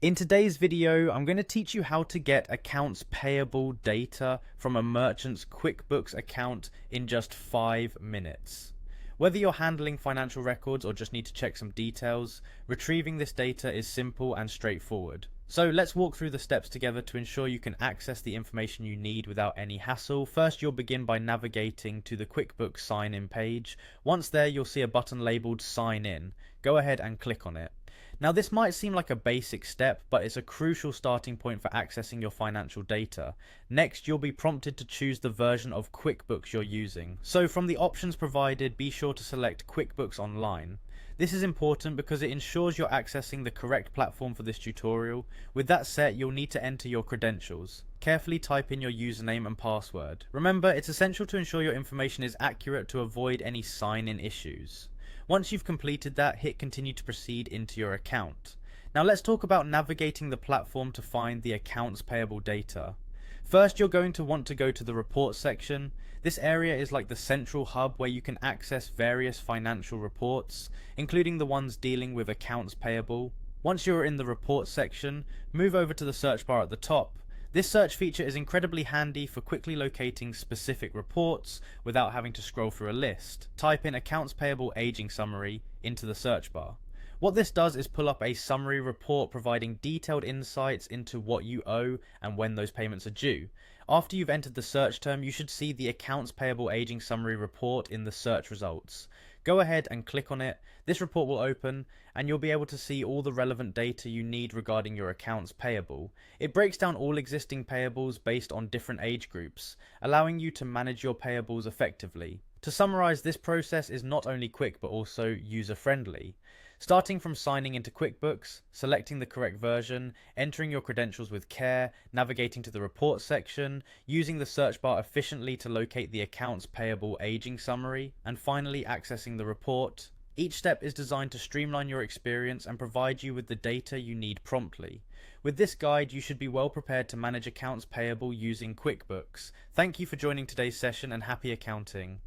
In today's video, I'm going to teach you how to get accounts payable data from a merchant's QuickBooks account in just 5 minutes. Whether you're handling financial records or just need to check some details, retrieving this data is simple and straightforward. So let's walk through the steps together to ensure you can access the information you need without any hassle. First, you'll begin by navigating to the QuickBooks sign-in page. Once there, you'll see a button labeled Sign In. Go ahead and click on it. Now, this might seem like a basic step, but it's a crucial starting point for accessing your financial data. Next, you'll be prompted to choose the version of QuickBooks you're using. So from the options provided, be sure to select QuickBooks Online. This is important because it ensures you're accessing the correct platform for this tutorial. With that set, you'll need to enter your credentials. Carefully type in your username and password. Remember, it's essential to ensure your information is accurate to avoid any sign-in issues. Once you've completed that, hit continue to proceed into your account. Now let's talk about navigating the platform to find the accounts payable data. First, you're going to want to go to the report section. This area is like the central hub where you can access various financial reports, including the ones dealing with accounts payable. Once you're in the report section, move over to the search bar at the top. This search feature is incredibly handy for quickly locating specific reports without having to scroll through a list. Type in Accounts Payable Aging Summary into the search bar. What this does is pull up a summary report providing detailed insights into what you owe and when those payments are due. After you've entered the search term, you should see the Accounts Payable Aging Summary report in the search results. Go ahead and click on it. This report will open and you'll be able to see all the relevant data you need regarding your accounts payable. It breaks down all existing payables based on different age groups, allowing you to manage your payables effectively. To summarize, this process is not only quick but also user-friendly. Starting from signing into QuickBooks, selecting the correct version, entering your credentials with care, navigating to the report section, using the search bar efficiently to locate the accounts payable aging summary, and finally accessing the report. Each step is designed to streamline your experience and provide you with the data you need promptly. With this guide, you should be well prepared to manage accounts payable using QuickBooks. Thank you for joining today's session and happy accounting.